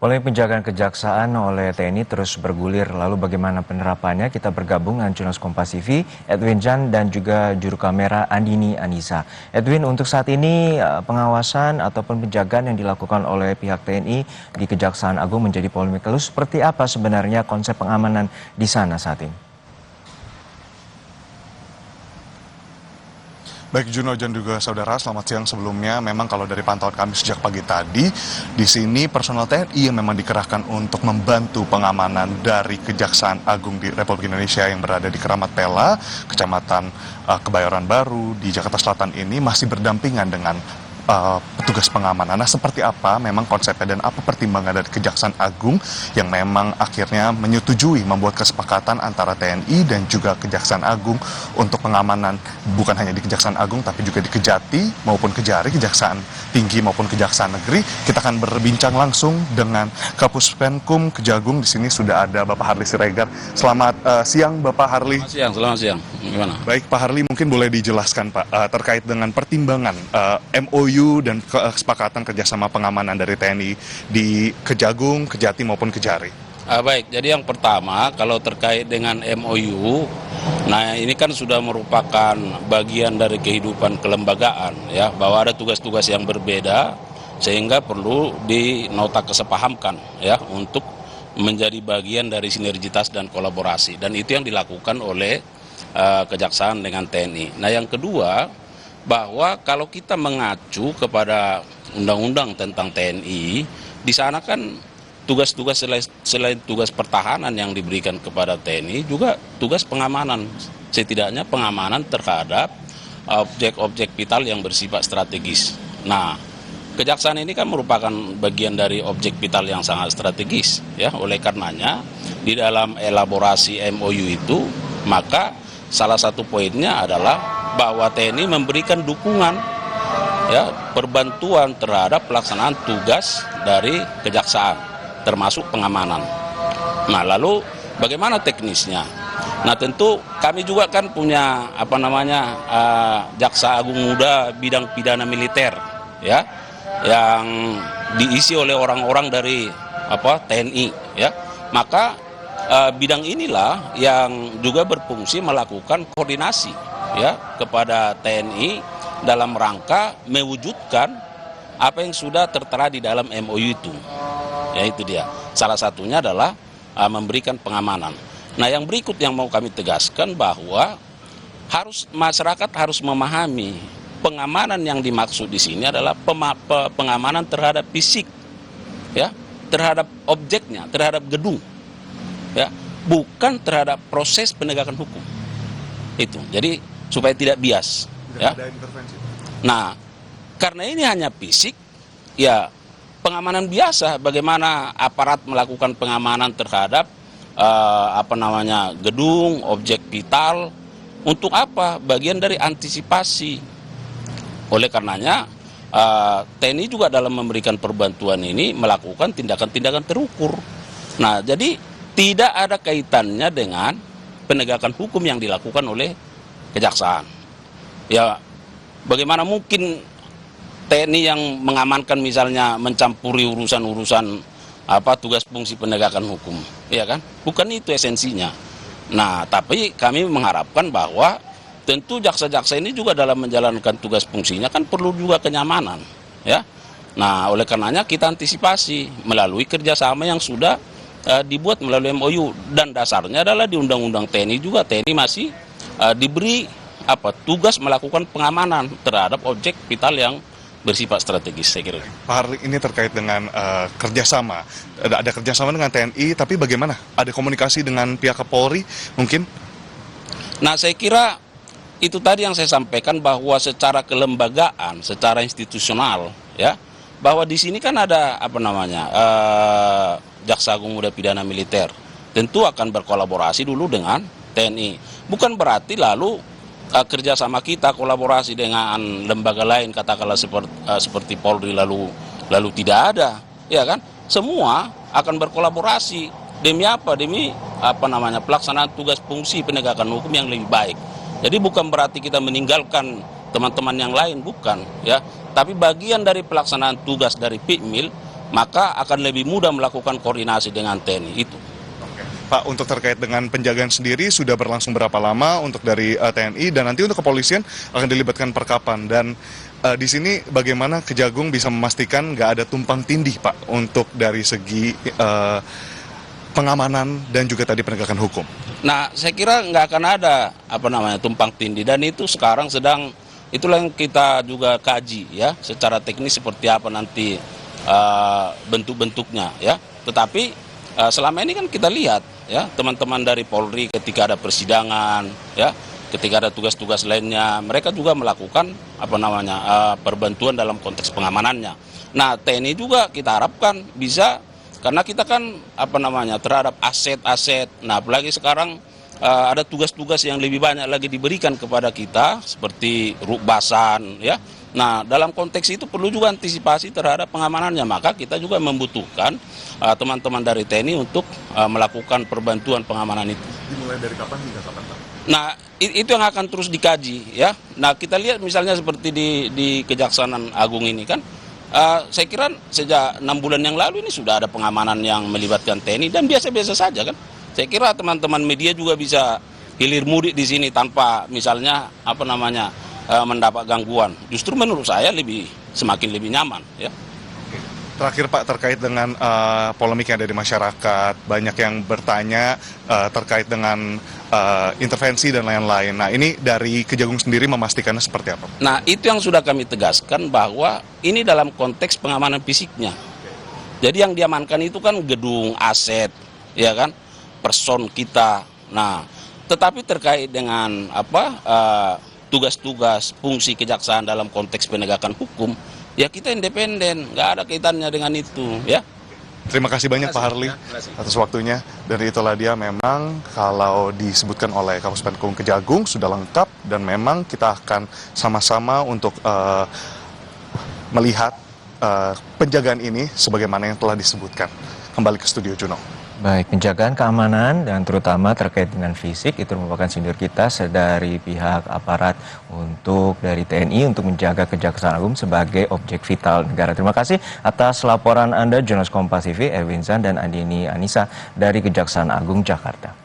Polemik penjagaan kejaksaan oleh TNI terus bergulir. Lalu bagaimana penerapannya? Kita bergabung dengan jurnalis Kompas TV, Edwin Jan dan juga juru kamera Andini Anissa. Edwin, untuk saat ini pengawasan ataupun penjagaan yang dilakukan oleh pihak TNI di Kejaksaan Agung menjadi polemik. Lalu seperti apa sebenarnya konsep pengamanan di sana saat ini? Baik Juno dan juga saudara, selamat siang. Sebelumnya memang kalau dari pantauan kami sejak pagi tadi, di sini personel TNI yang memang dikerahkan untuk membantu pengamanan dari Kejaksaan Agung di Republik Indonesia yang berada di Keramat Pela, Kecamatan Kebayoran Baru di Jakarta Selatan ini masih berdampingan dengan petugas pengamanan. Nah, seperti apa memang konsepnya dan apa pertimbangan dari Kejaksaan Agung yang memang akhirnya menyetujui membuat kesepakatan antara TNI dan juga Kejaksaan Agung untuk pengamanan bukan hanya di Kejaksaan Agung tapi juga di Kejati maupun Kejari, Kejaksaan Tinggi maupun Kejaksaan Negeri. Kita akan berbincang langsung dengan Kapus Penkum Kejagung. Di sini sudah ada Bapak Harli Siregar. Selamat siang Bapak Harli. Selamat siang. Gimana? Baik Pak Harli, mungkin boleh dijelaskan Pak terkait dengan pertimbangan MOU dan kesepakatan kerjasama pengamanan dari TNI di Kejagung, Kejati maupun Kejari. Baik, jadi yang pertama kalau terkait dengan MOU, nah ini kan sudah merupakan bagian dari kehidupan kelembagaan ya, bahwa ada tugas-tugas yang berbeda sehingga perlu dinota kesepahamkan ya untuk menjadi bagian dari sinergitas dan kolaborasi, dan itu yang dilakukan oleh Kejaksaan dengan TNI. Nah yang kedua, bahwa kalau kita mengacu kepada undang-undang tentang TNI, di sana kan tugas-tugas selain tugas pertahanan yang diberikan kepada TNI, juga tugas pengamanan, setidaknya pengamanan terhadap objek-objek vital yang bersifat strategis. Nah, Kejaksaan ini kan merupakan bagian dari objek vital yang sangat strategis, ya. Oleh karenanya, di dalam elaborasi MOU itu, maka salah satu poinnya adalah bahwa TNI memberikan dukungan ya, perbantuan terhadap pelaksanaan tugas dari Kejaksaan termasuk pengamanan. Nah, lalu bagaimana teknisnya? Nah, tentu kami juga kan punya Jaksa Agung Muda bidang pidana militer ya, yang diisi oleh orang-orang dari TNI ya. Maka bidang inilah yang juga berfungsi melakukan koordinasi ya kepada TNI dalam rangka mewujudkan apa yang sudah tertera di dalam MOU itu. Ya, itu dia. Salah satunya adalah memberikan pengamanan. Nah, yang berikut yang mau kami tegaskan bahwa masyarakat harus memahami pengamanan yang dimaksud di sini adalah pengamanan terhadap fisik ya, terhadap objeknya, terhadap gedung. Ya, bukan terhadap proses penegakan hukum. Itu. Jadi supaya tidak bias. Ya. Nah, karena ini hanya fisik, ya pengamanan biasa. Bagaimana aparat melakukan pengamanan terhadap gedung, objek vital, untuk apa? Bagian dari antisipasi. Oleh karenanya, TNI juga dalam memberikan perbantuan ini melakukan tindakan-tindakan terukur. Nah, jadi tidak ada kaitannya dengan penegakan hukum yang dilakukan oleh Kejaksaan. Ya, bagaimana mungkin TNI yang mengamankan misalnya mencampuri urusan-urusan tugas fungsi penegakan hukum, ya kan? Bukan itu esensinya. Nah, tapi kami mengharapkan bahwa tentu jaksa-jaksa ini juga dalam menjalankan tugas fungsinya kan perlu juga kenyamanan, ya. Nah, oleh karenanya kita antisipasi melalui kerjasama yang sudah dibuat melalui MOU, dan dasarnya adalah di Undang-Undang TNI juga. TNI masih diberi tugas melakukan pengamanan terhadap objek vital yang bersifat strategis, saya kira. Pak Harli, ini terkait dengan kerjasama. Ada kerjasama dengan TNI, tapi bagaimana? Ada komunikasi dengan pihak Polri mungkin? Nah, saya kira itu tadi yang saya sampaikan, bahwa secara kelembagaan, secara institusional, ya, bahwa di sini kan ada Jaksa Agung Muda Pidana Militer, tentu akan berkolaborasi dulu dengan TNI. Bukan berarti lalu kerjasama kita kolaborasi dengan lembaga lain, katakanlah seperti Polri lalu tidak ada, ya kan? Semua akan berkolaborasi demi apa? Demi pelaksanaan tugas fungsi penegakan hukum yang lebih baik. Jadi bukan berarti kita meninggalkan teman-teman yang lain, bukan, ya. Tapi bagian dari pelaksanaan tugas dari PIKMIL maka akan lebih mudah melakukan koordinasi dengan TNI itu. Pak, untuk terkait dengan penjagaan sendiri sudah berlangsung berapa lama untuk dari TNI dan nanti untuk kepolisian akan dilibatkan per kapan? Dan di sini bagaimana Kejagung bisa memastikan nggak ada tumpang tindih, Pak, untuk dari segi pengamanan dan juga tadi penegakan hukum? Nah, saya kira nggak akan ada tumpang tindih, dan itu sekarang itulah yang kita juga kaji ya secara teknis seperti apa nanti bentuk-bentuknya ya. Tetapi selama ini kan kita lihat ya teman-teman dari Polri ketika ada persidangan ya, ketika ada tugas-tugas lainnya, mereka juga melakukan perbantuan dalam konteks pengamanannya. Nah, TNI juga kita harapkan bisa, karena kita kan terhadap aset-aset. Nah, apalagi sekarang ada tugas-tugas yang lebih banyak lagi diberikan kepada kita seperti rukbasan ya. Nah, dalam konteks itu perlu juga antisipasi terhadap pengamanannya, maka kita juga membutuhkan teman-teman dari TNI untuk melakukan perbantuan pengamanan itu. Dimulai dari kapan hingga kapan, Pak? Nah, itu yang akan terus dikaji ya. Nah, kita lihat misalnya seperti di Kejaksaan Agung ini kan, saya kira sejak 6 bulan yang lalu ini sudah ada pengamanan yang melibatkan TNI dan biasa-biasa saja kan. Saya kira teman-teman media juga bisa hilir mudik di sini tanpa misalnya mendapat gangguan. Justru menurut saya semakin lebih nyaman ya. Terakhir, Pak, terkait dengan polemik yang ada di masyarakat, banyak yang bertanya terkait dengan intervensi dan lain-lain. Nah, ini dari Kejagung sendiri memastikannya seperti apa? Nah, itu yang sudah kami tegaskan bahwa ini dalam konteks pengamanan fisiknya. Jadi yang diamankan itu kan gedung, aset, ya kan, person kita. Nah, tetapi terkait dengan tugas-tugas fungsi kejaksaan dalam konteks penegakan hukum, ya kita independen, nggak ada kaitannya dengan itu ya. Terima kasih banyak Pak Harli atas waktunya. Dan itulah dia, memang kalau disebutkan oleh Kapus Penkum Kejagung sudah lengkap, dan memang kita akan sama-sama untuk melihat penjagaan ini sebagaimana yang telah disebutkan. Kembali ke studio Juno. Baik, penjagaan keamanan dan terutama terkait dengan fisik itu merupakan sindir kita dari pihak aparat untuk dari TNI untuk menjaga Kejaksaan Agung sebagai objek vital negara. Terima kasih atas laporan Anda, jurnalis Kompas TV, Erwin Zan dan Andini Anissa dari Kejaksaan Agung Jakarta.